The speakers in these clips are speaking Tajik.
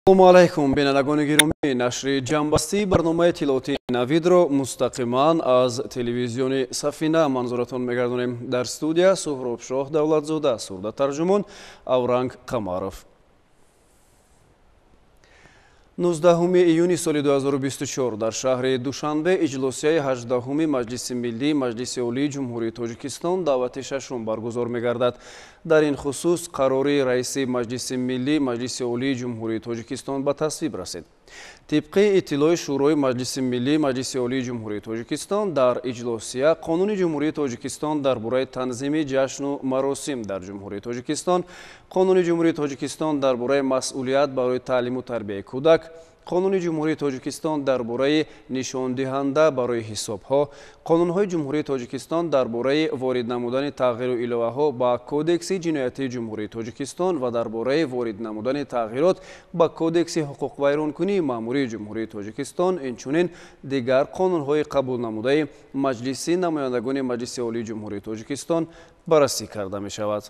салому алайкум бинандагони гиромӣ, нашри ҷамъбастии барномаи иттилооти навидро мустақиман аз телевизиони Сафина манзуратон мегардонем. Дар студия Суҳробшоҳ Давлатзода, сурдатарҷумон Авранг Қамаров. 19 июни соли 2024 дар шаҳри Душанбе иҷлосияи 18 Маҷлиси миллии Маҷлиси олии ҷумҳурии Тоҷикистон давлати шашум баргузор мегардад. Дар ин хусус қарори раиси Маҷлиси миллии Маҷлиси олии ҷумҳурии Тоҷикистон ба тасвиб расид. Тибқи иттилои шӯрои Маҷлиси миллии Маҷлиси олии ҷумҳурии Тоҷикистон дар иҷлосия Қонуни ҷумҳурии Тоҷикистон дар бораи танзими ҷашну маросим дар ҷумҳурии Тоҷикистон, Қонуни ҷумҳурии Тоҷикистон дар бораи масъулият барои таълиму тарбияи кӯдак, Қонуни ҷумҳурии Тоҷикистон дар бораи нишондиҳанда барои ҳисобҳо, Қонунҳои ҷумҳурии Тоҷикистон дар бораи ворид намудани тағйиру иловаҳо ба Кодекси ҷиноятии ҷумҳурии Тоҷикистон ва дар бораи ворид намудани тағйирот ба Кодекси ҳуқуқвайронкунии маъмурии ҷумҳурии Тоҷикистон, инчунин дигар қонунҳои қабул намудаи Маҷлиси намояндагони Маҷлиси олии ҷумҳурии Тоҷикистон баррасӣ карда мешавад.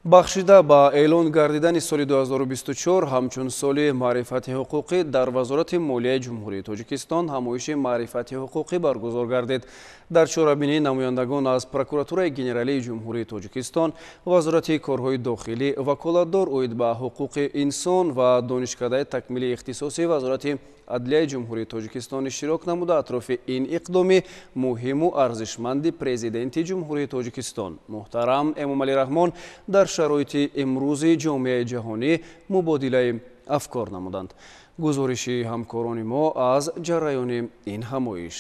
бахшида ба эълон гардидани соли 2024 ҳамчун соли маърифати ҳуқуқӣ дар Вазорати молияи ҷумҳурии Тоҷикистон ҳамоиши маърифати ҳуқуқӣ баргузор гардид. Дар чорабинии намояндагон аз Прокуратураи генералии ҷумҳурии Тоҷикистон, Вазорати корҳои дохилӣ, ваколатдор оид ба ҳуқуқи инсон ва донишкадаи такмилии ихтисоси Вазорати Адлияи ҷумҳурии Тоҷикистон иштирок намуда атрофи ин иқдоми муҳиму арзишманди Президенти ҷумҳурии Тоҷикистон муҳтарам Эмомалӣ Раҳмон дар шароити имрӯзи ҷомеаи ҷаҳонӣ мубодилаи афкор намуданд. гузориши ҳамкорони мо аз ҷараёни ин ҳамоиш.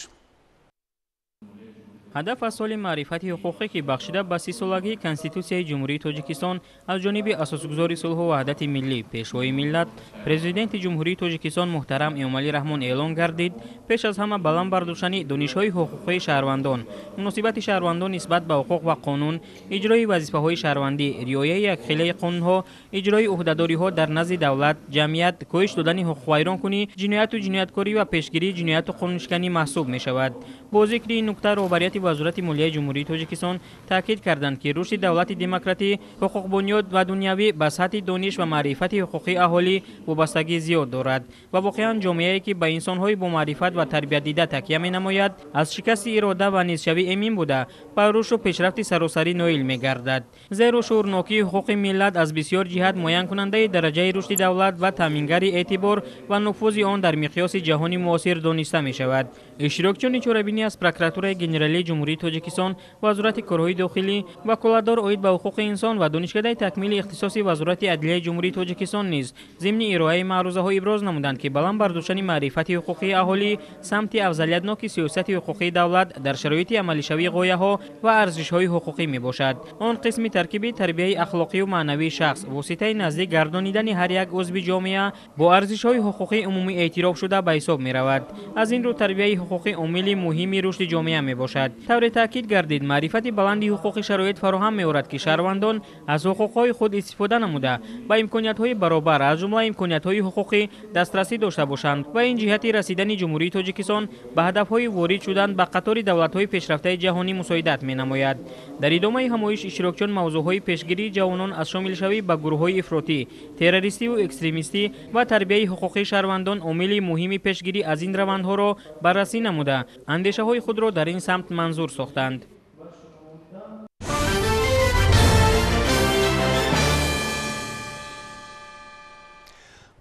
ҳадаф аз соли маърифати ҳуқуқе ки бахшида ба 30-солагии Конститутсияи ҷумҳурии Тоҷикистон аз ҷониби асосгузори сулҳу ваҳдати миллӣ, пешвои миллат, Президенти ҷумҳурии Тоҷикистон муҳтарам Эмомалӣ Раҳмон эълон гардид, пеш аз ҳама баланд бардоштани донишҳои ҳуқуқии шаҳрвандон, муносибати шаҳрвандон нисбат ба ҳуқуқ ва қонун, иҷрои вазифаҳои шаҳрвандӣ, риояи якхелаи қонунҳо, иҷрои уҳдадориҳо дар назди давлат, ҷамъият, коҳиш додани ҳуқуқвайронкунӣ, ҷинояту ҷинояткорӣ ва пешгирии ҷинояту қонуншиканӣ маҳсуб мешавад. Бо зикри ин нукта роҳбарияти Вазорати молияи ҷумҳурии Тоҷикистон таъкид карданд ки рушди давлати демократӣ, ҳуқуқбунёд ва дунявӣ ба сатҳи дониш ва маърифати ҳуқуқии аҳолӣ вобастагӣ зиёд дорад ва воқеан ҷомеае ки ба инсонҳои бо маърифат ва тарбиятдида такя менамояд, аз шикасти ирода ва низшавӣ эмин буда ба рушду пешрафти саросарӣ ноил мегардад. зеро шӯрнокии ҳуқуқи миллат аз бисёр ҷиҳат муайянкунандаи дараҷаи рушди давлат ва таъмингари эътибор ва нуфузи он дар миқёси ҷаҳони муосир дониста мешавад. иштирокчиёни чорабинӣ аз Прокуратураи генералии ҷумҳурии Тоҷикистон, Вазорати корҳои дохилӣ, ваколатдор оид ба ҳуқуқи инсон ва донишкадаи такмили ихтисоси Вазорати Адлияи ҷумҳурии Тоҷикистон низ зимни ироаи маърузаҳо иброз намуданд ки баланд бардоштани маърифати ҳуқуқии аҳолӣ самти афзалиятноки сиёсати ҳуқуқии давлат дар шароити амалишавии ғояҳо ва арзишҳои ҳуқуқӣ мебошад. он қисми таркиби тарбияи ахлоқию маънавии шахс, воситаи наздик гардонидани ҳар як узви ҷомеа бо арзишҳои ҳуқуқӣ умумӣ эътироф шуда ба ҳисоб меравад. аз ин рӯ тарбияи ҳуқуқӣ омили муҳими рушди ҷомеа мебошад. тавре таъкид гардид маърифати баланди ҳуқуқи шароит фароҳам меорад ки шаҳрвандон аз ҳуқуқҳои худ истифода намуда ба имкониятҳои баробар аз ҷумла имкониятҳои ҳуқуқӣ дастрасӣ дошта бошанд ва ин ҷиҳати расидани ҷумҳурии Тоҷикистон ба ҳадафҳои ворид шудан ба қатори давлатҳои пешрафтаи ҷаҳонӣ мусоидат менамояд. дар идомаи ҳамоиш иштирокчиён мавзӯъҳои пешгирии ҷавонон аз шомилшавӣ ба гурӯҳҳои ифротӣ, террористиву экстремистӣ ва тарбияи ҳуқуқи шаҳрвандон омили муҳими пешгирӣ аз ин равандҳоро баррасӣ намуда андешаҳои худро дар ин самт манзур сохтанд.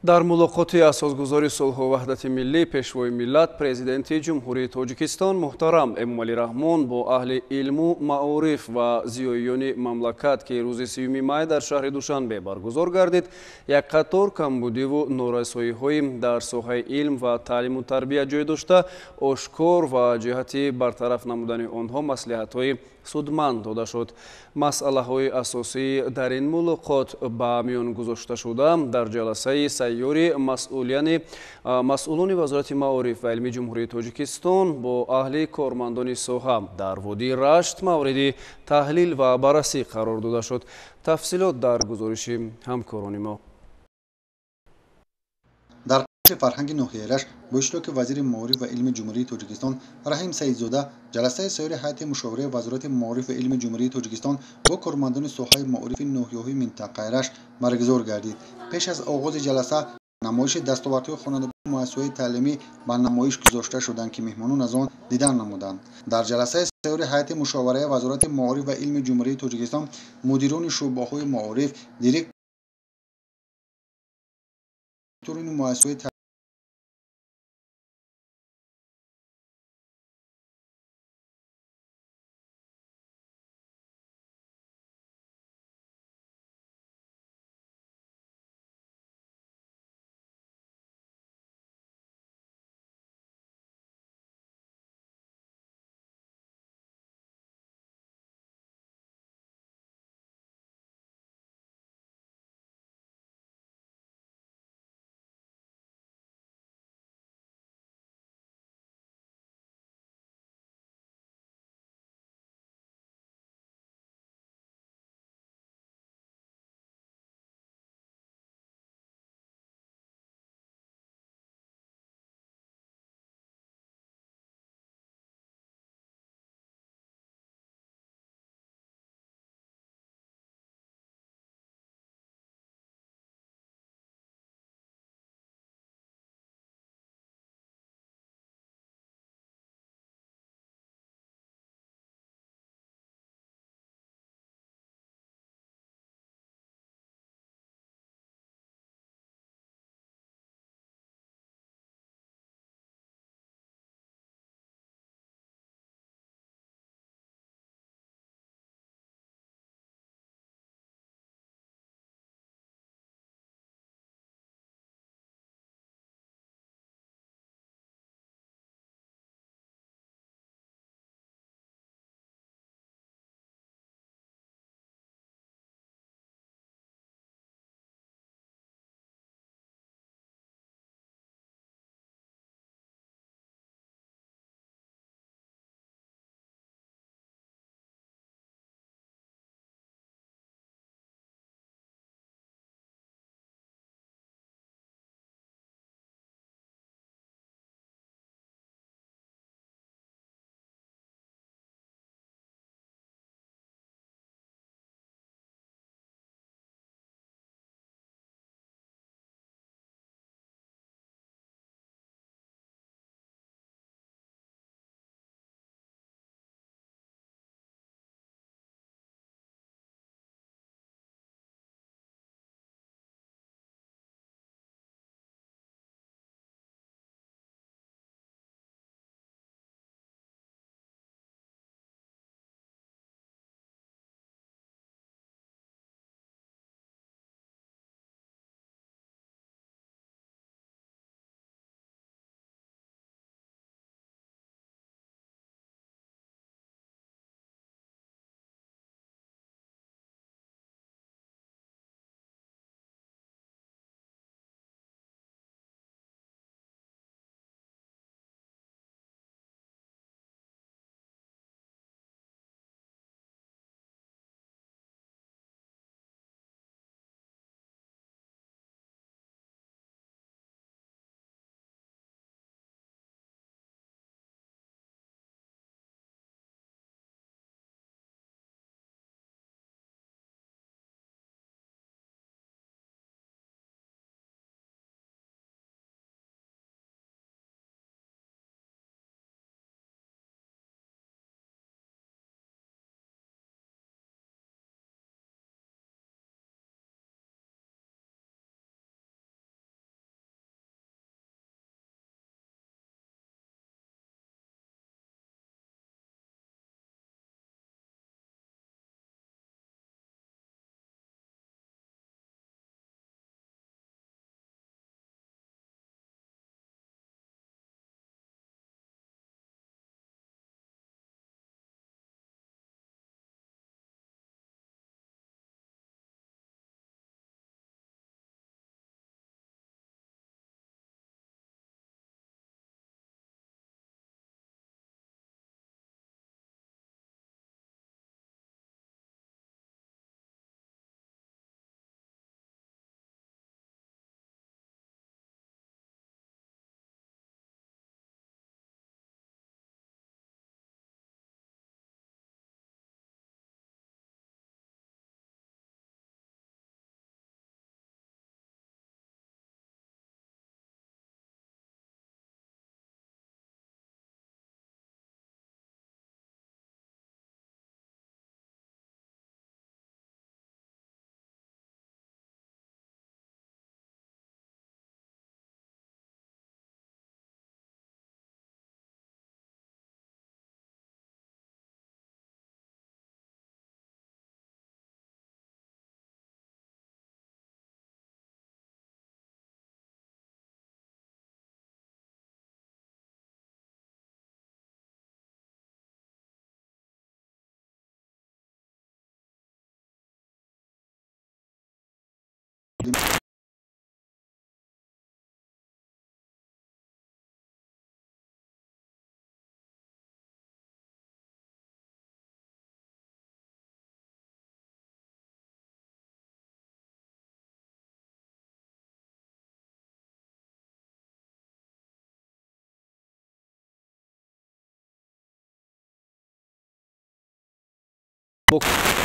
дар мулоқоти асосгузори сулҳу ваҳдати миллӣ, пешвои миллат, Президенти ҷумҳурии Тоҷикистон муҳтарам Эмомалӣ Раҳмон бо аҳли илму маориф ва зиёиёни мамлакат ки рӯзи 3 май дар шаҳри Душанбе баргузор гардид, як қатор камбудиву норасоиҳои дар соҳаи илм ва таълиму тарбия ҷой дошта, ошкор ва ҷиҳати бартараф намудани онҳо маслиҳатҳои судманд дода шуд. масъалаҳои асосӣ дар ин мулоқот ба миён гузошта шуда дар ҷаласаи сайёри масъулони Вазорати маориф ва илми ҷумҳурии Тоҷикистон бо аҳли кормандони соҳа дар водии Рашт мавриди таҳлил ва баррасӣ қарор дода шуд. тафсилот дар гузориши ҳамкорони мо. فرهنگ نوحیه‌اش با اشتراک وزیر معارف و علم جمهوری تاجیکستان رحیم سعیدزاده جلسه سایر هیئت مشاوره وزارت معارف و علم جمهوری تاجیکستان با کارمندان ساحه معارف نوحیه‌های منطقه‌اش برگزار گردید. پیش از آغاز جلسه نمایش دستاوردهای خوانندگان مؤسسه‌های تعلیمی به نمایش گذاشته شدند که مهمانان از آن دیدن نمودند. در جلسه سایر هیئت مشاوره وزارت معارف و علم جمهوری تاجیکستان مدیران شعبه‌های معارف، دیرکتوران مؤسسه‌های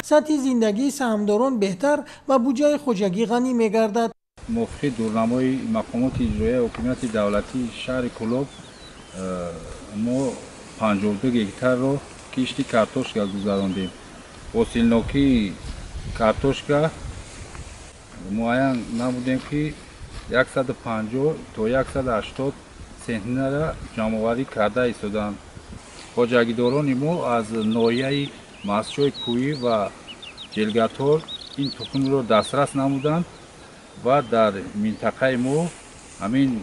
سطح زندگی سهامداران بهتر و بودجه خوجگی غنی می‌گردد. موافق دورنمای مقامات اجرایی حکومت دولتی شهر کلوب ما 52 گکتار رو کشتی کارتوشکا گذراندیم. حاصلنوکی کارتوشکا معین نمودیم که 150 تا 180 سنتینه را جمع‌آوری کرده ایستادند. خوجگیداران ما از ناحیه مسجد کویی و جلگاتور این تخم را دسترس نمودند و در منطقه ما همین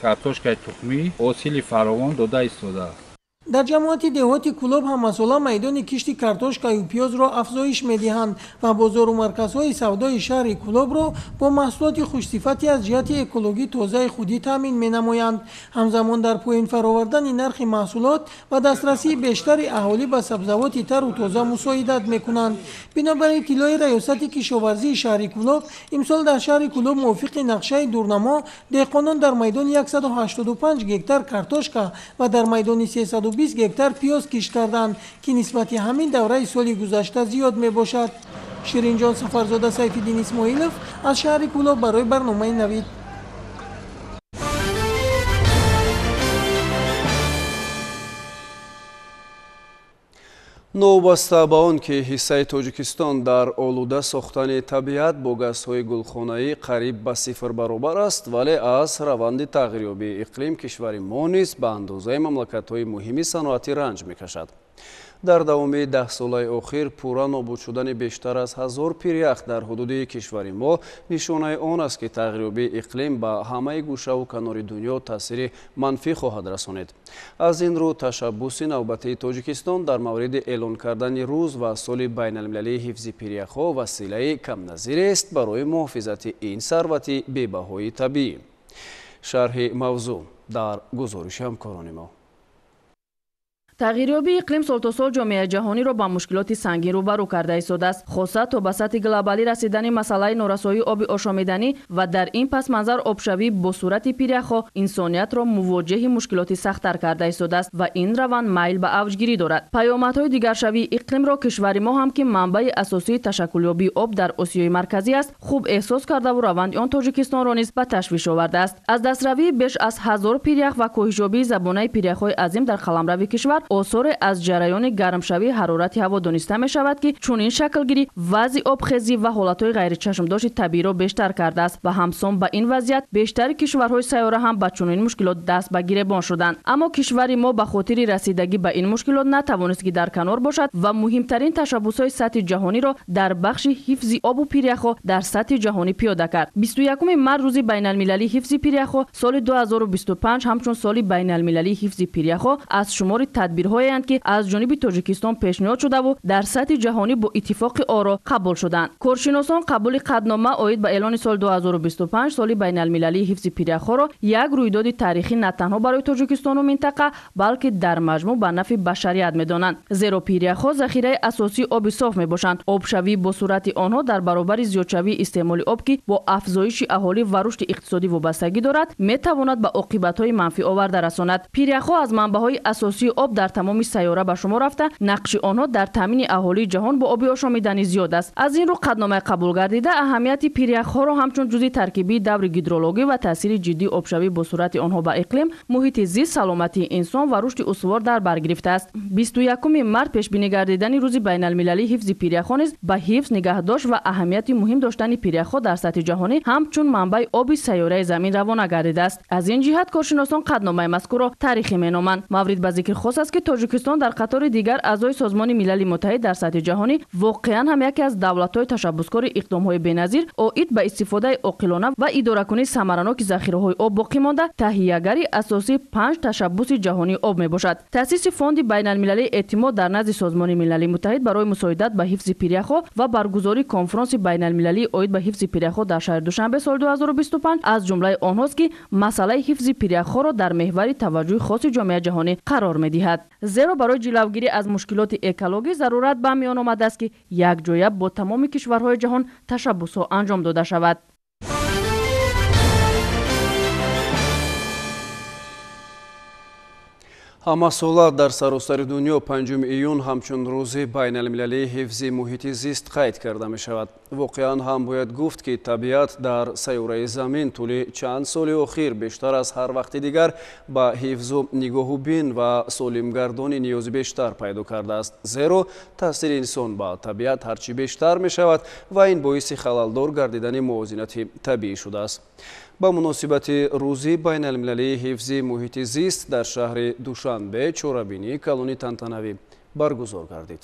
کارتوشکای تخمی حاصل فراوان داده ایستاده. در جماعت دهاتی کلوب هم مسئولان میدان کشت کارتوشکا و پیاز را افزایش می‌دهند و بازار و مرکزهای سودای شهر کلوب را با محصولات خوش‌صفتی از جهت اکولوژی تازه خودی تامین می‌نمایند. همزمان در پایین فرآوردن نرخ محصولات و دسترسی بیشتر اهالی به سبزیجات تر و تازه مساعدت می‌کنند. بنابراین اطلاع ریاست کشاورزی شهر کلوب امسال در شهر کلوب موافق نقشه دورنما دهقانان در میدان 185 گکتار کارتوشکا و در میدان 320 گکتار پیاز کشت کردند که نسبت همین دوره سال گذشته زیاد می باشد. شیرین جان سفرزاده سیفالدین اسماعیلوف از شهر کلوب برای برنامه نوید. новаста ба он ки ҳиссаи тоҷикистон дар олуда сохтани табиат бо газҳои гулхонаӣ қариб ба сифр баробар аст, вале аз раванди тағйирёбии иқлим кишвари мо низ ба андозаи мамлакатҳои муҳими саноатӣ ранҷ мекашад. дар давоми 10 солаи охир пурра нобуд шудани бештар аз 1000 пиряхт дар ҳудуди кишвари мо нишонаи он аст ки тағйирёбии иқлим ба ҳамаи гӯшаву канори дунё таъсири манфӣ хоҳад расонид. аз ин рӯ ташаббуси навбатии тоҷикистон дар мавриди эълон кардани рӯз ва соли байналмилалии ҳифзи пиряхҳо василаи камназирест барои муҳофизати ин сарвати бебаҳои табиӣ. шарҳи мавзӯъ дар гузориши ҳамкорони мо. тағйирёбии иқлим солтосол ҷомеаи ҷаҳониро ба мушкилоти сангин рӯбарӯ карда истодааст, хоса то ба сатҳи глобалӣ расидани масъалаи норасоии оби ошомиданӣ ва дар ин пасманзар обшавӣ бо сурати пиряхҳо инсониятро мувоҷиҳи мушкилоти сахттар карда истодааст ва ин раванд майл ба авҷгирӣ дорад. паёмадҳои дигаршавии иқлимро кишвари мо ҳам ки манбаи асосии ташаккулёбии об дар осиёи марказӣ аст, хуб эҳсос кардаву раванди он тоҷикистонро низ ба ташвиш овардааст. аз дастравии беш аз 1000 пиряхт ва коҳишёбии забонаи пиряхҳои азим дар қаламрави кишвар осоре аз ҷараёни гармшавии ҳарорати ҳаво дониста мешавад ки чунин шаклгирӣ вазъи обхезӣ ва ҳолатҳои ғайричашмдошти табииро бештар кардааст ва ҳамсон ба ин вазъият бештари кишварҳои сайёра ҳам ба чунин мушкилот даст ба гиребон шуданд. аммо кишвари мо ба хотири расидагӣ ба ин мушкилот натавонист ки дар канор бошад ва муҳимтарин ташаббусҳои сатҳи ҷаҳониро дар бахши ҳифзи обу пиряхҳо дар сатҳи ҷаҳонӣ пиёда кард. 21 март рӯзи байналмилалии ҳифзи пиряхҳо соли 2025 ҳамчун соли байналмилалии ҳифзи пиряхҳо аз шумори тадбирҳоеанд ки аз ҷониби тоҷикистон пешниҳод шудаву дар сатҳи ҷаҳонӣ бо иттифоқи оро қабул шуданд. коршиносон қабули қаднома оид ба эълони соли 2025 соли байналмилалии ҳифзи пиряхҳоро як рӯйдоди таърихӣ на танҳо барои тоҷикистону минтақа, балки дар маҷмӯъ ба нафъи башарият медонанд. зеро пиряхҳо захираи асосии оби соф мебошанд. обшавӣ бо сурати онҳо дар баробари зиёдшавии истеъмоли об ки бо афзоиши аҳолӣ ва рушди иқтисодӣ вобастагӣ дорад, метавонад ба оқибатҳои манфӣ оварда расонад. пиряхҳо аз манбаъҳои асосии об дар тамоми сайёра ба шумор рафта, нақши онҳо дар таъмини аҳолии ҷаҳон бо оби ошомиданӣ зиёд аст. аз ин рӯ қадномаи қабул гардида аҳамияти пиряхҳоро ҳамчун ҷузъи таркибии даври гидрологӣ ва таъсири ҷиддии обшавӣ бо сурати онҳо ба иқлим, муҳити зист, саломатии инсон ва рушди устувор дар бар гирифтааст. 21 март пешбинӣ гардидани рӯзи байналмилалии ҳифзи пиряхҳо низ ба ҳифз, нигаҳдошт ва аҳамияти муҳим доштани пиряхҳо дар сатҳи ҷаҳонӣ ҳамчун манбаи оби сайёраи замин равона гардидааст. аз ин ҷиҳат коршиносон қадномаи мазкурро таърихӣ меноманд. маврид ба зикр хос аст ки тоҷикистон дар қатори дигар аъзои созмони милали муттаҳид дар сатҳи ҷаҳонӣ воқеан ҳам яке аз давлатҳои ташаббускори иқдомҳои беназир оид ба истифодаи оқилона ва идоракунии самараноки захираҳои об боқӣ монда таҳиягари асосии 5 ташаббуси ҷаҳонии об мебошад. таъсиси фонди байналмилалии эътимод дар назди созмони милали муттаҳид барои мусоидат ба ҳифзи пиряхҳо ва баргузории конфронси байналмилалии оид ба ҳифзи пиряхҳо дар шаҳри душанбе соли 2025 аз ҷумлаи онҳост ки масъалаи ҳифзи пиряхҳоро дар меҳвари таваҷҷӯҳи хоси ҷомеаи ҷаҳонӣ қарор медиҳад. зеро барои ҷилавгирӣ аз мушкилоти экологӣ зарурат ба миён омадааст ки якҷоя бо тамоми кишварҳои ҷаҳон ташаббусҳо анҷом дода шавад. ҳамасола дар саросари дунё 5 июн ҳамчун рӯзи байналмилалии ҳифзи муҳити зист қайд карда мешавад. Воқеан ҳам бояд гуфт ки табиат дар сайёраи Замин тӯли чанд соли охир бештар аз ҳар вақти дигар ба ҳифзу нигоҳу бин ва солимгардонӣ ниёзи бештар пайдо кардааст. Зеро таъсири инсон ба табиат ҳарчи бештар мешавад ва ин боиси халалдор гардидани мувозинати табиӣ шудааст. ба муносибати рӯзи байналмилалии ҳифзи муҳити зист дар шаҳри Душанбе чорабинии калони тантанавӣ баргузор гардид.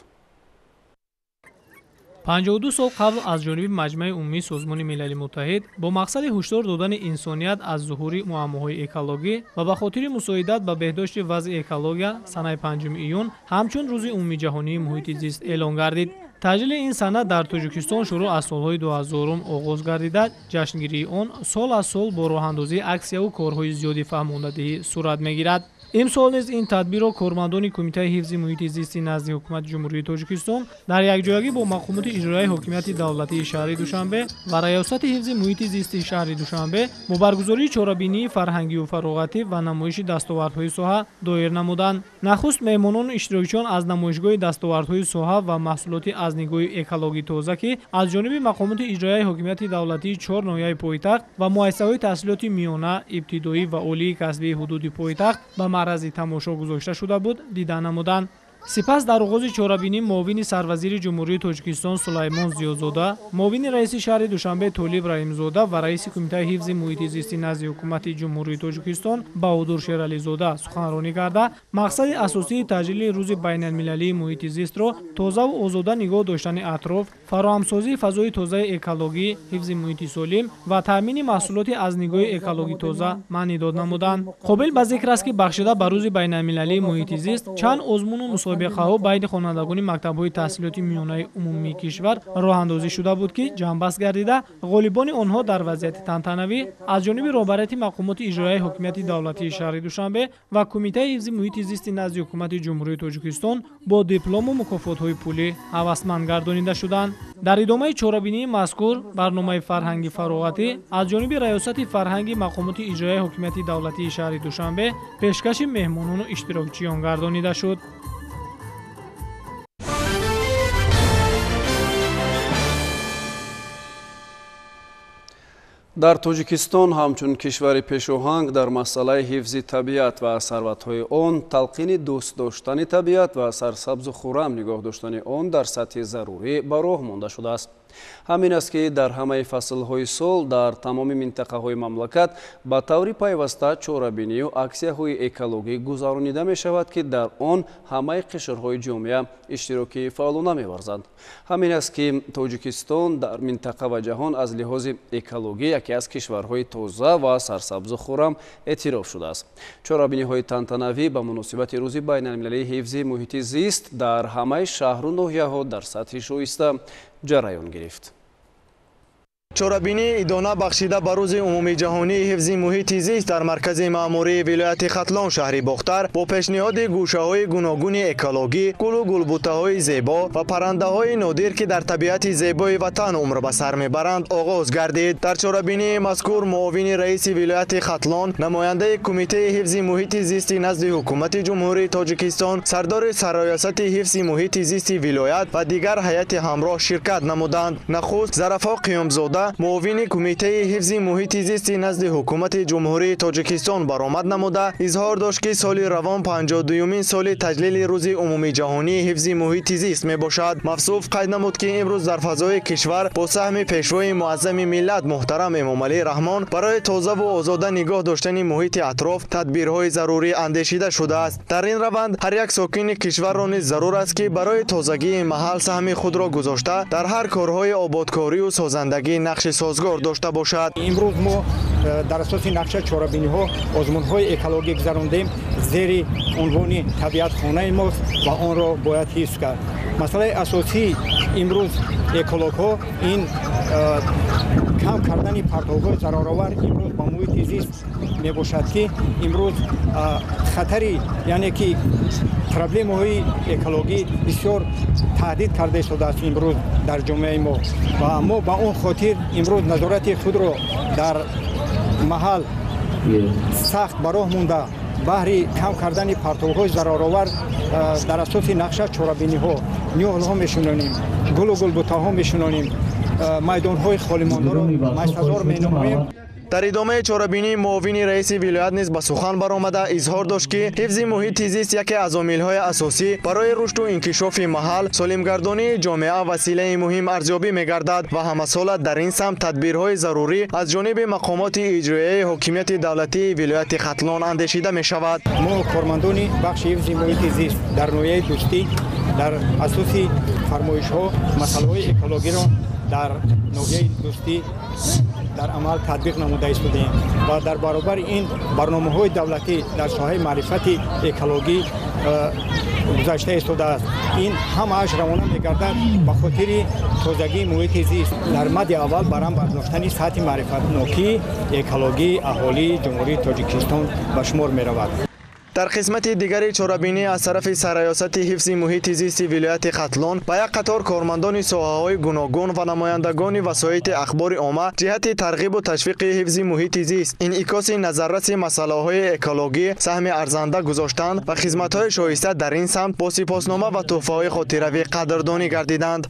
52 сол қабл аз ҷониби Маҷмӯи умумии Созмони Милали Муттаҳид бо мақсади ҳушдор додани инсоният аз зуҳури муаммоҳои экологӣ ва ба хотири мусоидат ба беҳдошти вазъи экология санаи 5 июн ҳамчун рӯзи умумиҷаҳонии муҳити зист эълон гардид. таҷлили ин санъат дар Тоҷикистон шуруъ аз солҳои 2000 оғоз гардида, ҷашнгирии он сол аз сол бо роҳандозии аксияву корҳои зиёди фаҳмондадиҳӣ сурат мегирад. имсол низ ин тадбирро кормандони Кумитаи ҳифзи муҳити зисти назди ҳукумати Ҷумҳурии Тоҷикистон дар якҷоягӣ бо мақомоти иҷроияи ҳокимияти давлатии шаҳри Душанбе ва раёсати ҳифзи муҳити зисти шаҳри Душанбе бо баргузории чорабинии фарҳангиву фароғатӣ ва намоиши дастовардҳои соҳа доир намуданд. Нахуст меҳмонону иштирокчиён аз намоишгоҳи дастовардҳои соҳа ва маҳсулоти аз нигоҳи экологӣ тоза ки аз ҷониби мақомоти иҷроияи ҳокимияти давлатии 4 ноҳияи пойтахт ва муассисаҳои таҳсилоти миёна, ибтидоӣ ва олии касбии ҳудуди пойтахт ба маърази тамошо гузошта шуда буд, дида намуданд. Сипас дар оғози чорабинӣ муовини сарвазири Ҷумҳурии Тоҷикистон Сулаймон Зиёзода, муовини раиси шаҳри Душанбе Толиб Раимзода ва раиси Кумитаи ҳифзи муҳити зисти назди ҳукумати Ҷумҳурии Тоҷикистон Баҳодур Шерализода суханронӣ карда, мақсади асосии таҷлили рӯзи байналмилалии муҳити зистро тозаву озода нигоҳ доштани атроф, фароҳамсозии фазои тозаи экологӣ, ҳифзи муҳити солим ва таъмини маҳсулоти аз нигоҳи экологӣ тоза маънӣ дод намуданд. Қобил ба зикр аст ки бахшида ба рӯзи байналмилалии муҳити зист чанд озмуну мусобиқаҳо байни хонандагони мактабҳои таҳсилоти миёнаи умумии кишвар роҳандозӣ шуда буд ки ҷамъбаст гардида ғолибони онҳо дар вазъияти тантанавӣ аз ҷониби роҳбарияти мақомоти иҷроияи ҳокимияти давлатии шаҳри Душанбе ва Кумитаи ҳифзи муҳити зисти назди ҳукумати Ҷумҳурии Тоҷикистон бо диплому мукофотҳои пулӣ ҳавасманд гардонида шуданд. дар идомаи чорабинии мазкур барномаи фарҳанги фароғатӣ аз ҷониби раёсати фарҳанги мақомоти иҷроияи ҳокимияти давлатии шаҳри Душанбе пешкаши меҳмонону иштирокчиён гардонида шуд. дар Тоҷикистон ҳамчун кишвари пешоҳанг дар масъалаи ҳифзи табиат ва сарватҳои он талқини дӯст доштани табиат ва сарсабзу хуррам нигоҳ доштани он дар сатҳи зарурӣ ба роҳ монда шудааст. ҳамин аст ки дар ҳамаи фаслҳои сол дар тамоми минтақаҳои мамлакат ба таври пайваста чорабинию аксияҳои экологӣ гузаронида мешавад ки дар он ҳамаи қишрҳои ҷомеа иштироки фаъолона меварзанд. ҳамин аст ки Тоҷикистон дар минтақа ва ҷаҳон аз лиҳози экологӣ яке аз кишварҳои тоза ва сарсабзу хуррам эътироф шудааст. чорабиниҳои тантанавӣ ба муносибати рӯзи байналмилалии ҳифзи муҳити зист дар ҳамаи шаҳру ноҳияҳо дар сатҳи шоиста ҷараён гирифт. чорабинии идона бахшида ба рӯзи умумиҷаҳонии ҳифзи муҳити зист дар маркази маъмурии вилояти Хатлон шаҳри Бохтар бо пешниҳоди гӯшаҳои гуногуни экологӣ, гулу гулбутаҳои зебо ва паррандаҳои нодир ки дар табиати зебои ватан умр ба сар мебаранд оғоз гардид. дар чорабинии мазкур муовини раиси вилояти Хатлон, намояндаи Кумитаи ҳифзи муҳити зисти назди ҳукумати Ҷумҳурии Тоҷикистон, сардори сарроясати ҳифзи муҳити зисти вилоят ва дигар ҳайати ҳамроҳ ширкат намуданд. Нахуст Зарафо Қиёмзода, муовини Кумитаи ҳифзи муҳити зисти назди ҳукумати Ҷумҳурии Тоҷикистон баромад намуда, изҳор дошт ки соли равон 52-юмин соли таҷлили рӯзи умумиҷаҳонии ҳифзи муҳити зист мебошад. Мавсуф қайд намуд ки имрӯз дар фазои кишвар бо саҳми пешвои муаззами миллат муҳтарам Эмомалӣ Раҳмон барои тозаву озода нигоҳ доштани муҳити атроф тадбирҳои зарурӣ андешида шудааст. дар ин раванд ҳар як сокини кишварро низ зарур аст ки барои тозагии маҳал саҳми худро гузошта дар ҳар корҳои ободкорию созандагӣ нақши созгор дошта бошад. имрӯз мо дар асоси нақша чорабиниҳо озмунҳои экологӣ гузарондем зери унвони табиатхонаи мост ва онро бояд ҳифз кард. масъалаи асосии имрӯз экологҳо ин кам кардани партовҳои зароровар имрӯз ба муҳити зист мебошад ки имрӯз хатари яъне ки проблемаҳои экологӣ бисёр таҳдид карда истодааст имрӯз дар ҷомеаи мо ва мо ба он хотир имрӯз назорати худро дар маҳал сахт ба роҳ монда بهر کم کردن پرتوهای ضررآور در اساس نقشه چورابینی‌ها نیول‌ها میشونیم، گل و گلبوته‌ها میشونیم، میدان‌های خالی مانده را مشت‌زار مینماییم. در ادامه چاره‌بینی معاون رئیس ولایت نیز به سخن برآمده اظهار داشت که حفظ محیط زیست یکی از عامل‌های اساسی برای رشد و انکشاف محل، سالمگردانی جامعه وسیله مهم ارزیابی می‌گردد و همساله در این سمت تدبیرهای ضروری از جانب مقامات اجرایی حکومت دولتی ولایت ختلان اندیشیده می‌شود. ما کارمندان بخش حفظ محیط زیست در نوعه دوستی در اساس فرمایش‌ها مسائل اکولوژی را در نوعه دوستی در عمل تطبیق نموده ایستادیم و در برابر این برنامه‌های دولتی در ساحه معرفت اکولوژی گذاشته ایستاده است. این همه‌اش روانه می‌گردد به خاطر تازگی محیط زیست. در مد اول برام برداشتن سطح معرفت نوکی اکولوژی اهالی جمهوری تاجیکستان به شمار می‌رود. در قسمت دیگری چاره‌بینی از طرف سرایست حفظ محیط زیست ولایت ختلان با یک قطار کارمندان ساحه‌های گوناگون و نمایندگان وسایط اخبار عامه جهت ترغیب و تشویق حفظ محیط زیست انعکاس نظررس مسائل اکولوژی سهم ارزنده گذاشتند و خدمت‌های شایسته در این سمت با سپاسنامه و تحفه‌های خاطروی قدردانی گردیدند.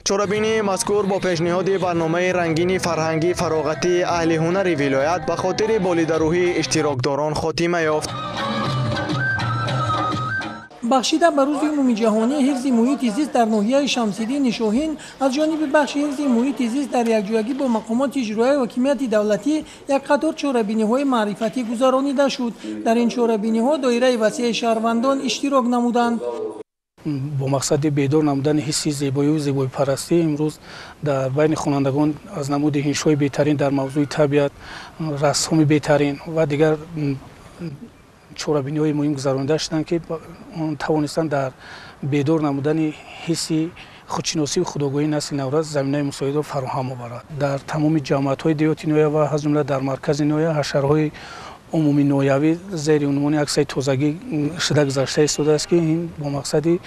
چاره‌بینی مذکور با پیشنهاد برنامه رنگین فرهنگی فراغتی اهل هنر ولایت به خاطر بالیدروهی اشتراکداران خاتمه یافت. بخشیده به روز عمومی جهانی حفظ محیط زیست در ناحیه شمس‌الدین شاهین از جانب بخش حفظ محیط زیست در یکجایی با مقامات اجرایی و حکومت دولتی یک قطار چاره‌بینی‌های معرفتی گذرانیده شد. در این چاره‌بینی‌ها دایره وسیع شهروندان اشتراک نمودند. با مقصد بیدار نمودن حس زیبایی و زیبایی پرستی امروز در بین خوانندگان از نمود هنرهای بهترین در موضوع طبیعت، رسم بهترین و دیگر چاره‌بینی‌های مهم گذرانده شدند که توانستند در بیدار نمودن حس خودشناسی و خودآگاهی نسل نو را زمینه مساعده فراهم آورد. در تمام جماعت‌های دیهاتی نویه و از جمله در مرکز نویه حشرهای عمومی نویوی زیر عنوان عکسای تازگی شده گذاشته ایستاده است که این با مقصدی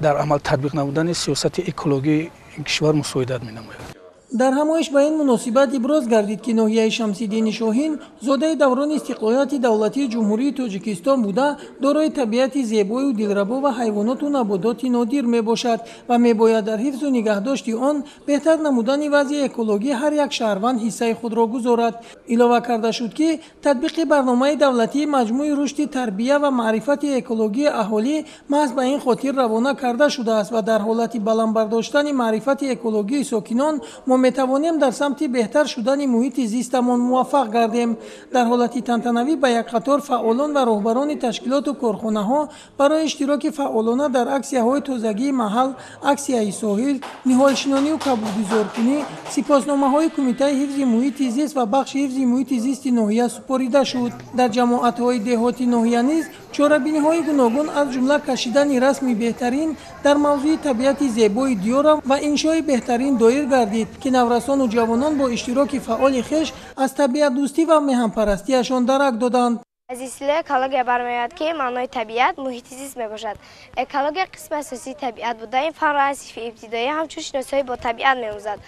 در عمل تطبیق نمودن سیاست اکولوژی کشور مساعدت می‌نماید. در همایش به این مناسبت ابراز گردید که ناحیه شمس‌الدین شاهین زاده دوران استقلالیت دولتی جمهوری تاجیکستان بوده دارای طبیعت زیبای و دلربا و حیوانات و نباتات نادر میباشد و میباید در حفظ و نگهداشت آن بهتر نمودن وضع اکولوژی هر یک شهروند حصه خود را گذارد. علاوه کرده شد که تطبیق برنامه دولتی مجموع رشد تربیه و معرفت اکولوژی اهالی محض به این خاطر روانه کرده شده است و در حالت بلند برداشتن معرفت اکولوژی ساکنان میتوانیم در سمت بهتر شدن محیط زیستمان موفق گردیم. در حالت تنتنوی به یک قطار فعالان و رهبران تشکیلات و کارخانه‌ها برای اشتراک فعالانه در عکسیه‌های تازگی محل، عکسیه ساحل، نهالشینانی و کبوت‌گذارکنی، سپاسنامه‌های کمیته حفظ محیط زیست و بخش حفظ محیط زیست ناحیه سپریده شد. در جماعت‌های دیهاتی ناحیه نیز چاره‌بینی‌های گوناگون از جمله کشیدن رسم بهترین در موضوع طبیعت زیبای دیار و انشای بهترین دایر گردید که نورسان و جوانان با اشتراک فعال خویش از طبیعت دوستی و مهمپرستیشان درک دادند. از اصطلاح اکولوژی برمیاد که معنای طبیعت محیط زیست میباشد. اکولوژی قسم اساسی طبیعت بوده. این فن را از ابتدایی همچون شناسایی با طبیعت می‌آموزد.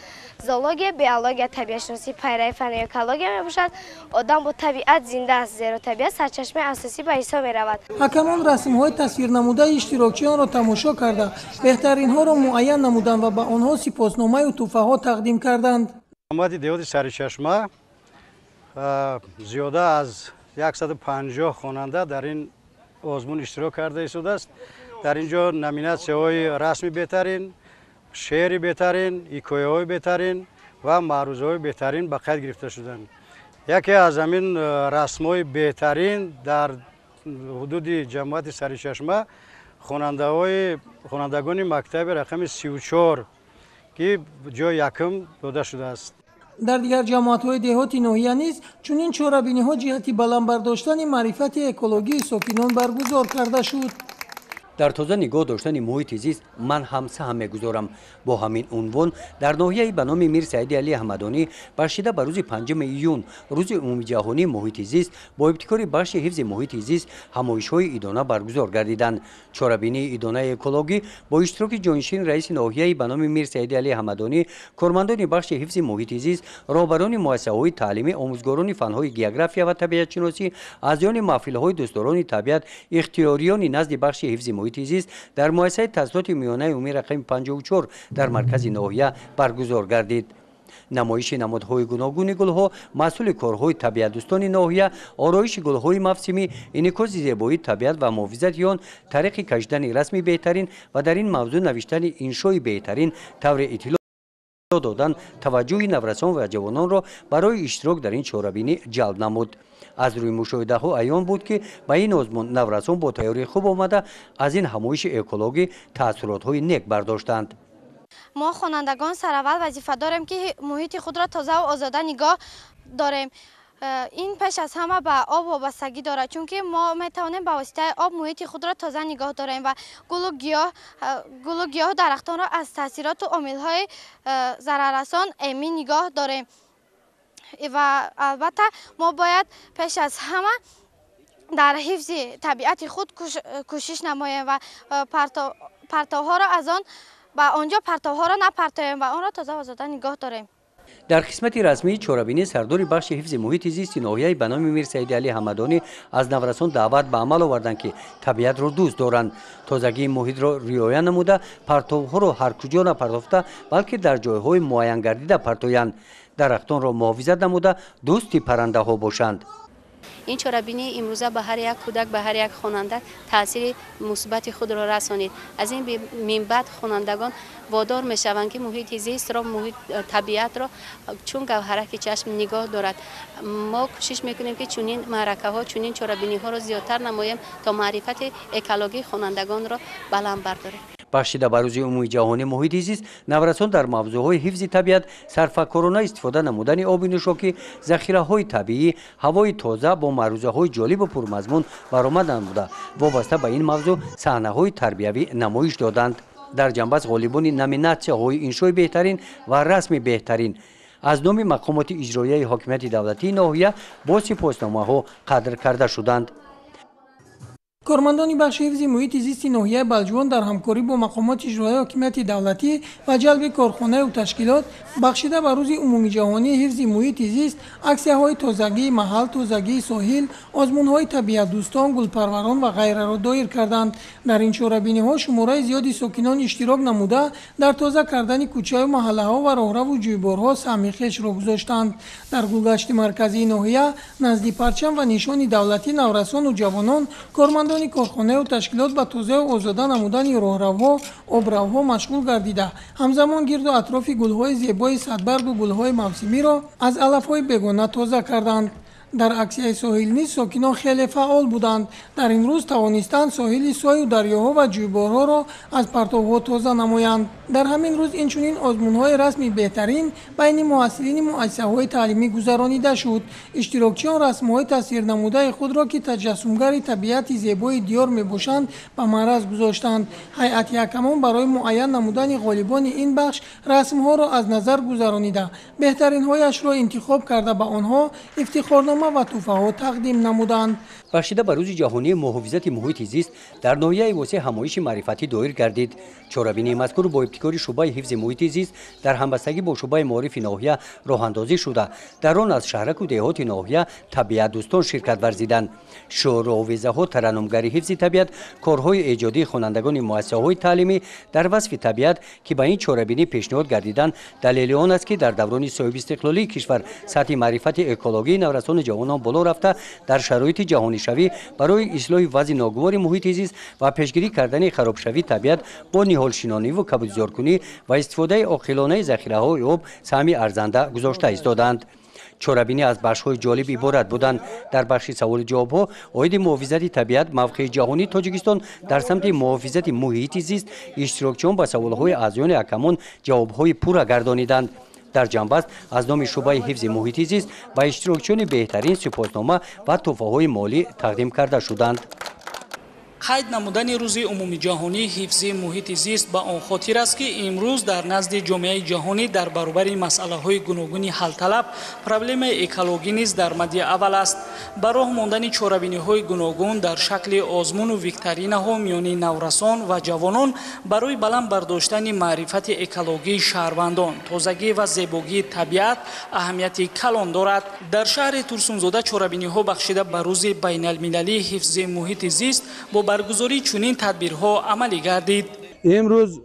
زولوژی، بیولوژی، طبیعت شناسی پیرو فن اکولوژی میباشد. آدم با طبیعت زنده است زیرا طبیعت سرچشمه اساسی به حساب می‌رود. حکمان رسم‌های تصویر نموده اشتراکچیان را تماشا کرده بهترین‌ها را معین نمودند و به آنها سپاسنامه و تحفه‌ها تقدیم کردند. جماعت دیهات سرچشمه زیاده از 150 خواننده در این آزمون اشتراک کرده ایستاده است. در اینجا نامیناسی‌های رسمی بهترین، شعر بهترین، حکایه‌های بهترین و معروضه‌های بهترین به قید گرفته شدند. یکی از همین رسم‌های بهترین در حدود جماعت سرچشمه خوانندگان مکتب رقم 34 که جای یکم داده شده است. در دیگر جماعت‌های دیهاتی ناحیه نیز چنین چاره‌بینی‌ها جهت بلند برداشتن معرفت اکولوژی ساکنان برگزار کرده شد. در تازه نگاه داشتن محیط زیست من هم سهم می‌گذارم. با همین عنوان در ناحیه به نام میر سعید علی حمدانی بخشیده به روز 5 ایون روز عمومی جهانی محیط زیست با ابتکار بخش حفظ محیط زیست همایش‌های ادانه برگزار گردیدند. چاره‌بینی ادانه اکولوژی با اشتراک جانشین رئیس ناحیه به نام میر سعید علی حمدانی، کارمندان بخش حفظ محیط زیست، راهبران مؤسسه‌های تعلیمی، آموزگاران فن‌های گیوگرافیا و طبیعت شناسی، اعضایان محفل‌های دوستداران طبیعت، اختیاریان نزد بخش حفظ محیط زیست در مؤسسه تحصیلات میانه عمومی رقم 54 در مرکز ناحیه برگزار گردید. نمایش نمادهای گوناگون گلها، مسئول کارهای طبیعت دوستان ناحیه، آرایش گلهای موسمی، انعکاس زیبایی طبیعت و محافظت آن، طریق کشیدن رسم بهترین و در این موضوع نوشتن انشای بهترین طور اطلاع دادن توجه نورسان و جوانان را برای اشتراک در این چاره‌بینی جلب نمود. از روی مشاهده ها عیان بود که به این آزمون نورسان با تیاری خوب آمده از این همایش اکولوژی تاثیرات های نیک برداشتند. ما خوانندگان سرول وظیفه داریم که محیط خود را تازه و آزاده نگاه داریم. این پیش از همه به آب وابستگی دارد، چون که ما میتوانیم به واسطه آب محیط خود را تازه نگاه داریم و گل و گیاه درختان را از تاثیرات و عامل‌های ضرررسان ایمن نگاه داریم. و البته ما باید پیش از همه در حفظ طبیعت خود کوشش نماییم و پرتوها را از آن به آنجا پرتوها را نپرتویم و آن را تازه و آزاده نگاه داریم. در قسمت رسمی چاره‌بینی سردار بخش حفظ محیط زیست ناحیه به نام میر سعید علی حمدانی از نورسان دعوت به عمل آوردند که طبیعت را دوست دارند، تازگی محیط را رعایت نموده، پرتوها را هر کجا نپرداخته بلکه در جایهای معین گردیده پرتویند، درختان را محافظت نموده دوستی پرنده ها باشند. این چاره‌بینی امروزه به هر یک کودک، به هر یک خواننده تاثیر مثبت خود را رسانید. از این من بعد خوانندگان وادار میشوند که محیط زیست را، محیط طبیعت را چون گوهرک چشم نگاه دارد. ما کوشش میکنیم که چنین معرکه ها، چنین چاره‌بینی ها را زیادتر نماییم تا معرفت اکولوژی خوانندگان را بلند برداریم. بخشیده به روز عمومی جهانی محیط زیست، نورسان در موضوعهای حفظ طبیعت سرفکرانه استفاده نمودن آب نوشابه، ذخیره‌های طبیعی، هوای تازه با معروضه‌های جالب و پرمضمون برآمد نموده. وابسته به این موضوع صحنه‌های تربیوی نمایش دادند. در جنبش غالبان نامیناسی‌های انشای بهترین و رسم بهترین از نام مقامات اجرایی حاکمیت دولتی ناحیه با سپاسنامه‌ها قدر کرده شدند. کارمندان بخش حفظ محیط زیست ناحیه بلجوان در همکاری با مقامات اجرایی حاکمیت دولتی و جلب کارخانه و تشکیلات بخشیده به روز عمومی جهانی حفظ محیط زیست عکس‌های تازگی محل، تازگی ساحل، آزمون‌های طبیعت دوستان، گلپروران و غیره را دایر کردند. در این چاره‌بینی‌ها شماره زیادی ساکنان اشتراک نموده در تازه کردن کوچه و محله‌ها و راهرو و جویبارها سهم خویش را گذاشتند. در گلگشت مرکزی ناحیه نزد پرچم و نشان دولتی نورسان و جوانان کارمندان کارخانه و تشکیلات به توزیع و آزاده نمودن راهروها، آبروها مشغول گردیده همزمان گرد و اطراف گل‌های زیبای صدبرگ و گل‌های موسمی را از علف‌های بیگانه تازه کردند. در عکسیه ساحل نیز ساکنان خیلی فعال بودند. در این روز توانستند ساحل سوی و دریاها و جویبارها را از پرتوها تازه نمایند. در همین روز اینچنین آزمون‌های رسمی بهترین بین محصلین مؤسسه‌های تعلیمی گذرانیده شد. اشتراکچیان رسم‌های تصویر نموده خود را که تجسمگر طبیعت زیبای دیار می‌باشند به معرض گذاشتند. هیئت یکمان برای معین نمودن غالبان این بخش رسم‌ها را از نظر گذرانیده بهترین‌هایش را انتخاب کرده به آنها افتخارنامه و تحفه‌ها تقدیم نمودند. بخشیده به روز جهانی محافظت محیط زیست در ناحیه واسه همایش معرفتی دایر گردید. چاره‌بینی مذکور با ابتکار شعبه حفظ محیط زیست در همبستگی با شعبه معارف ناحیه راه اندازی شده. در آن از شهرک و دهات ناحیه طبیعت دوستان شرکت ورزیدند. شعر و آویزه‌ها، ترنمگری حفظ طبیعت، کارهای ایجادی خوانندگان مؤسسه‌های تعلیمی در وصف طبیعت که به این چاره‌بینی پیشنهاد گردیدند دلیل آن است که در دوران صاحب استقلالی کشور سطح معرفت اکولوژی نورسان جوانان بالا رفته در شرایط جهانی شوی برای اصلاح وضع ناگوار محیط زیست و پیشگیری کردن خرابشوی طبیعت با نهال شنانی و کبودزارکنی و استفاده عاقلانه ذخیره‌های آب سهمی ارزنده گذاشته ایستادند. چاره‌بینی از بخش‌های جالب عبارت بودند. در بخش سوال جواب‌ها عاید محافظت طبیعت موقع جهانی تاجیکستان در سمت محافظت محیط زیست اشتراکچیان با سوال‌های اعضایان حکمان جواب‌های پورا گردانیدند. در جنبست از نام شعبه حفظ محیط زیست و اشتراکچیان بهترین سپاسنامه و تحفه‌های مالی تقدیم کرده شدند. قید نمودن روز عمومی جهانی حفظ محیط زیست به آن خاطر است که امروز در نزد جامعه جهانی در برابر مسئله های گوناگون حل طلب پرابلم اکولوژی نیز در مد اول است. به راه ماندن چاره‌بینی های گوناگون در شکل آزمون و ویکتورینه ها میان نورسان و جوانان برای بلند برداشتن معرفت اکولوژی شهروندان، تازگی و زیبایی طبیعت اهمیت کلان دارد. در شهر ترسونزاده چاره‌بینی ها بخشیده به روز بین المللی حفظ محیط زیست با برگزاری چنین تدبیرها عملی گردید. امروز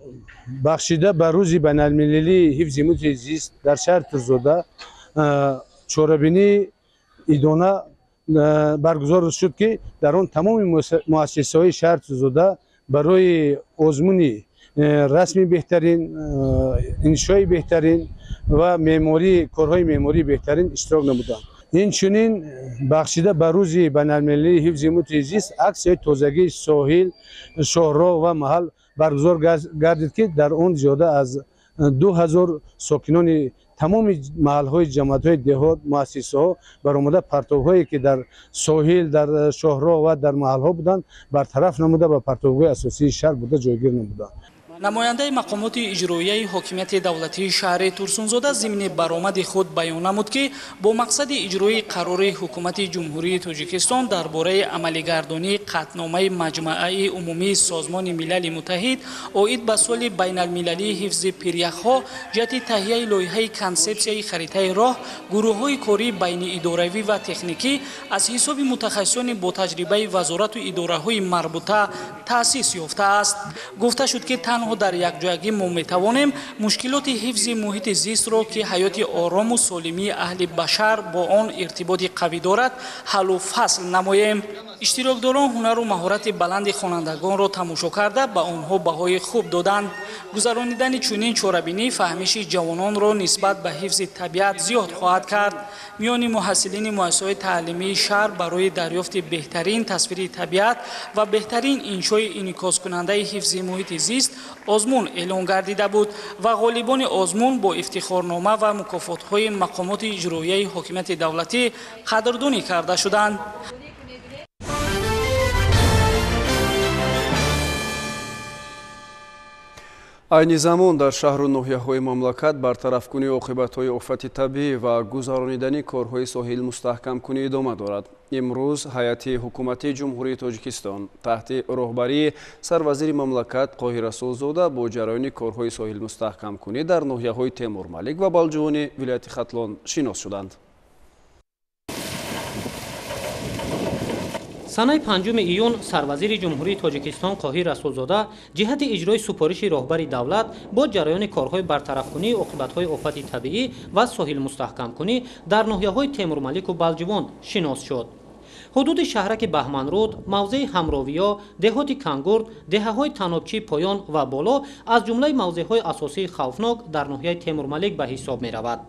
بخشیده به روز بین المللی حفظ محیط زیست در شهر ترسونزاده چاره‌بینی ایدانه برگزار شد که در آن تمام مؤسسه‌های شهر ترسونزاده برای آزمون رسمی بهترین، انشای بهترین و معماری کارهای معماری بهترین اشتراک نمودند. این چنین بخشیده به روز بین المللی حفظ محیط زیست عکس تازگی ساحل، شهرها و محل برگزار گردید که در آن زیاده از 2000 ساکنان تمام محل‌های جماعت‌های دهات مؤسسه‌ها برآمده پرتوهایی که در ساحل، در شهرها و در محل‌ها بودند برطرف نموده و پرتوهای اساسی شهر بوده جایگیر نمودند. نماینده مقامات اجرایی حاکمیت دولتی شهر ترسونزاده ضمن برآمد خود بیان نمود که با مقصد اجرای قرار حکومت جمهوری تاجیکستان درباره عملی‌گردانی قطعنامه مجمع عمومی سازمان ملل متحد عاید به سال بین المللی حفظ پریخ‌ها جهت تهیه لایحه کنسپسیای خریطه راه گروه‌های کاری بین اداروی و تکنیکی از حساب متخصصان با تجربه وزارت و اداره‌های مربوطه تأسیس یافته است. گفته شد که تنها در یک جایگی ما میتوانیم مشکلات حفظ محیط زیست را که حیات آرام و سالمی اهل بشر با آن ارتباط قوی دارد حل و فصل نماییم. اشتراکداران هنر و مهارت بلند خوانندگان را تماشا کرده به آنها بهای خوب دادند. گذرانیدن چنین چاره‌بینی فهمش جوانان را نسبت به حفظ طبیعت زیاد خواهد کرد. میان محصلین مؤسسه‌های تعلیمی شهر برای دریافت بهترین تصویر طبیعت و بهترین انشای انعکاس کننده حفظ محیط زیست آزمون اعلان گردیده بود و غالبان آزمون با افتخارنامه و مکافات‌های مقامات اجرایی حاکمیت دولتی قدردانی کرده شدند. айни замон дар шаҳру ноҳияҳои мамлакат бартарафкунӣ оқибатҳои офати табиӣ ва гузаронидани корҳои соҳил мустаҳкамкунӣ идома дорад. имрӯз ҳайати ҳукуматии ҷумҳурии тоҷикистон таҳти роҳбарии сарвазири мамлакат Қоҳир Расулзода бо ҷараёни корҳои соҳил мустаҳкамкунӣ дар ноҳияҳои Темурмалик ва Балҷувони вилояти Хатлон шинос шуданд. санаи 5 июн сарвазири ҷумҳурии тоҷикистон Қоҳир Расулзода ҷиҳати иҷрои супориши роҳбари давлат бо ҷараёни корҳои бартарафкунии оқибатҳои офати табиӣ ва соҳилмустаҳкамкунӣ дар ноҳияҳои Темурмалику Балҷувон шинос шуд. ҳудуди шаҳраки Баҳманруд, мавзеи Ҳамровиё, деҳоти Кангурд, деҳаҳои Танобчии Поён ва боло аз ҷумлаи мавзеъҳои асосии хавфнок дар ноҳияи Темурмалик ба ҳисоб меравад.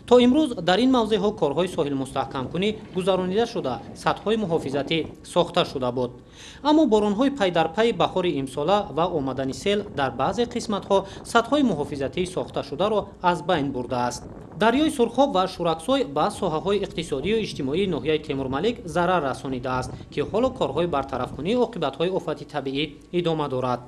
то имрӯз дар ин мавзеъҳо корҳои соҳилмустаҳкамкунӣ гузаронида шуда сатҳҳои муҳофизатӣ сохта шуда буд. аммо боронҳои пайдарпайи баҳори имсола ва омадани сел дар баъзе қисматҳо сатҳҳои муҳофизатии сохта шударо аз байн бурдааст. дарёи Сурхоб ва Шураксой ба соҳаҳои иқтисодию иҷтимоии ноҳияи Темурмалик зарар расонидааст ки ҳоло корҳои бартарафкунии оқибатҳои офати табиӣ идома дорад.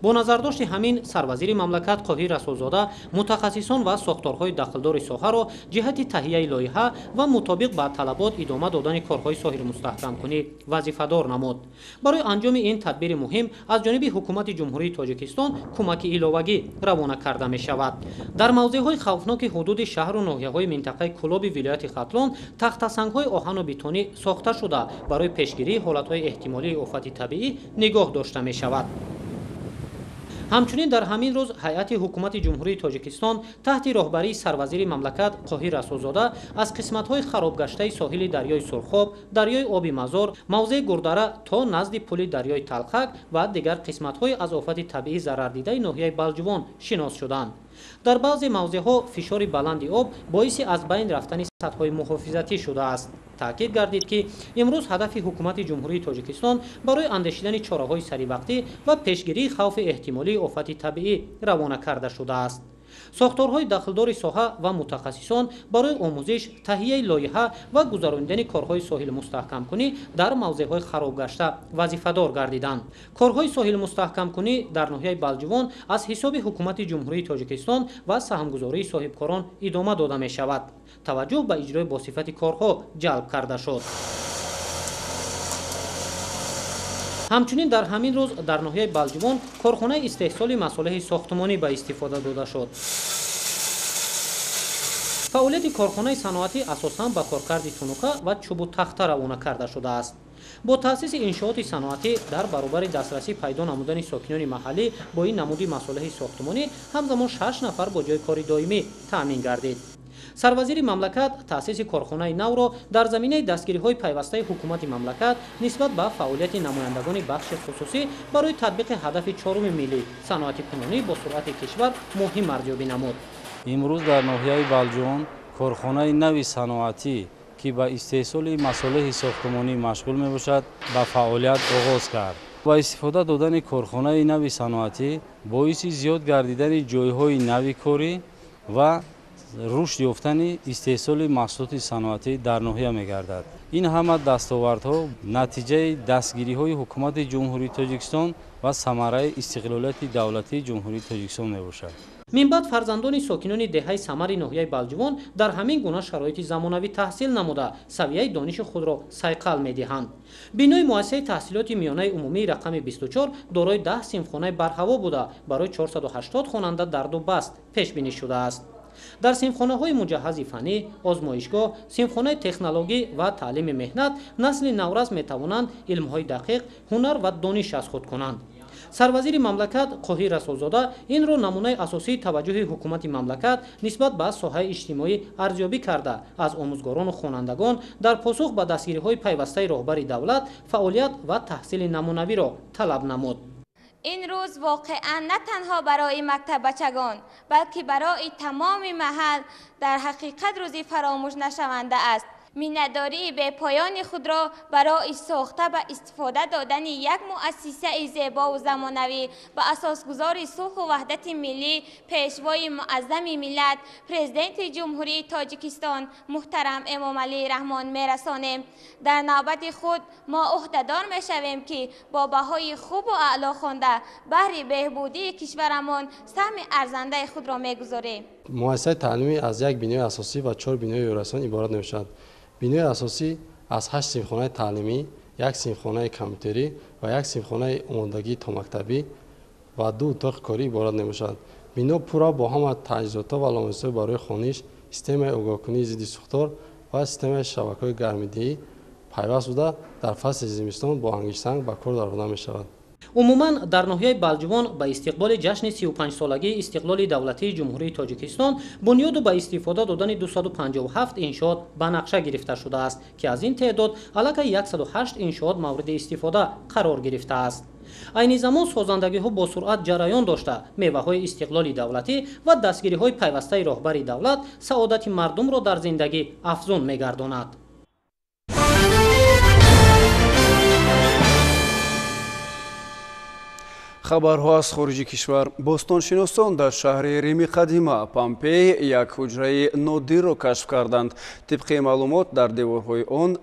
бо назардошти ҳамин сарвазири мамлакат Қоҳир Расулзода мутахассисон ва сохторҳои дахлдори соҳаро ҷиҳати таҳияи лоиҳа ва мутобиқ ба талабот идома додани корҳои соҳилмустаҳкамкунӣ вазифадор намуд. барои анҷоми ин тадбири муҳим аз ҷониби ҳукумати ҷумҳурии Тоҷикистон кӯмаки иловагӣ равона карда мешавад. дар мавзеъҳои хавфноки ҳудуди шаҳру ноҳияҳои минтақаи Кӯлоби вилояти Хатлон тахтасангҳои оҳану бетонӣ сохта шуда барои пешгирии ҳолатҳои эҳтимолии офати табиӣ нигоҳ дошта мешавад. ҳамчунин дар ҳамин рӯз ҳайати ҳукумати ҷумҳурии Тоҷикистон таҳти роҳбарии сарвазири мамлакат Қоҳир Расулзода аз қисматҳои харобгаштаи соҳили дарёи Сурхоб, дарёи Оби Мазор, мавзеи Гурдара то назди пули дарёи Талхак ва дигар қисматҳои аз офати табиӣ зарардидаи ноҳияи Балҷувон шинос шуданд. дар баъзе мавзеъҳо фишори баланди об боиси аз байн рафтани сатҳҳои муҳофизатӣ шудааст. таъкид гардид ки имрӯз ҳадафи ҳукумати ҷумҳурии Тоҷикистон барои андешидани чораҳои саривақтӣ ва пешгирии хавфи эҳтимолии офати табиӣ равона карда шудааст. сохторҳои дахлдори соҳа ва мутахассисон барои омӯзиш, таҳияи лоиҳа ва гузарондани корҳои соҳилмустаҳкамкунӣ дар мавзеъҳои харобгашта вазифадор гардиданд. корҳои соҳилмустаҳкамкунӣ дар ноҳияи Балҷувон аз ҳисоби ҳукумати ҷумҳурии Тоҷикистон ва саҳмгузории соҳибкорон идома дода мешавад. таваҷҷӯҳ ба иҷрои босифати корҳо ҷалб карда шуд. ҳамчунин дар ҳамин рӯз дар ноҳияи Балҷувон корхонаи истеҳсоли масолиҳи сохтмонӣ ба истифода дода шуд. фаъолияти корхонаи саноатӣ асосан ба коркарди тунука ва чӯбу тахта равона карда шудааст. бо таъсиси иншооти саноатӣ дар баробари дастрасӣ пайдо намудани сокинони маҳаллӣ бо ин намуди масолиҳи сохтмонӣ ҳамзамон 6 нафар бо ҷойи кори доимӣ таъмин гардид. сарвазири мамлакат таъсиси корхонаи навро дар заминаи дастгириҳои пайвастаи ҳукумати мамлакат нисбат ба фаъолияти намояндагони бахши хусусӣ барои татбиқи ҳадафи 4 миллӣ саноати кунонӣ бо суръати кишвар муҳим арзёбӣ намуд. имрӯз дар ноҳияи Балҷувон корхонаи нави саноатӣ ки ба истеҳсоли масолиҳи сохтмонӣ машғул мебошад ба фаъолият оғоз кард. ба истифода додани корхонаи нави саноатӣ боиси зиёд гардидани ҷойҳои нави корӣ ва рушд ёфтани истеҳсоли маҳсулоти саноатӣ дар ноҳия мегардад. ин ҳама дастовардҳо натиҷаи дастгириҳои ҳукумати ҷумҳурии Тоҷикистон ва самараи истиқлолияти давлатии ҷумҳурии Тоҷикистон мебошад. минбаъд фарзандони сокинони деҳаи Самари ноҳияи Балҷувон дар ҳамин гуна шароити замонавӣ таҳсил намуда савияи дониши худро сайқал медиҳанд. бинои муассисаи таҳсилоти миёнаи умумии рақами 24 дорои 10 синфхонаи барҳаво буда барои 480 хонанда дарду баст пешбинӣ шудааст. дар синфхонаҳои муҷаҳҳази фанӣ, озмоишгоҳ, синфхонаи технологӣ ва таълими меҳнат насли наврас метавонанд илмҳои дақиқ, ҳунар ва дониш аз худ кунанд. сарвазири мамлакат Қоҳӣ Расулзода инро намунаи асосии таваҷҷӯҳи ҳукумати мамлакат нисбат ба соҳаи иҷтимоӣ арзёбӣ карда аз омӯзгорону хонандагон дар посух ба дастгириҳои пайвастаи роҳбари давлат фаъолият ва таҳсили намунавиро талаб намуд. این روز واقعا نه تنها برای مکتب بچگان بلکه برای تمام محل در حقیقت روزی فراموش نشونده است. مینداری به پایان خود را برای ساخته و استفاده دادن یک مؤسسه زیبا و زمانوی و اساسگذار صلح و وحدت ملی پیشوای معظم ملت پرزیدنت جمهوری تاجیکستان محترم امامعلی رحمان میرسانیم. در نوبت خود ما عهدهدار میشویم که با بهای خوب و اعلی خوانده بهر بهبودی کشورمان سهم ارزنده خود را میگذاریم. مؤسسه تعلیمی از یک بنیاد اساسی و 4 بنیاد پیوستان عبارت نمی‌شود. بنیاد اساسی از 8 سینفخانه تعلیمی، 1 سینفخانه کامپیوتری و 1 سینفخانه آمادگی تا مکتبی و 2 اتاق کاری عبارت نمی‌شود. بنا پورا با هم تجهیزات و لوازم برای خوانش، سیستم آگاهی‌کنی ضد سوختار و سیستم شبکه‌های گرم‌دهی پیوست بوده در فصل زمستان با انگشتنگ به کار درآورده می‌شود. عموماً در ناحیه بلجوان با استقبال جشن 35 سالگی استقلال دولتی جمهوری تاجیکستان بنیاد و با استفاده دادن 257 انشاءات به نقشه گرفته شده است که از این تعداد علاوه 108 انشاءات مورد استفاده قرار گرفته است. عین زمان سازندگی‌ها با سرعت جریان داشته میوه‌های استقلال دولتی و دستگیری‌های پیوسته راهبر دولت سعادت مردم را در زندگی افزون می‌گرداند. خبرها از خارج کشور. باستانشناسان در شهر ریم قدیمه پامپئی یک حجره نادر را کشف کردند. طبق معلومات در دیوارهای آن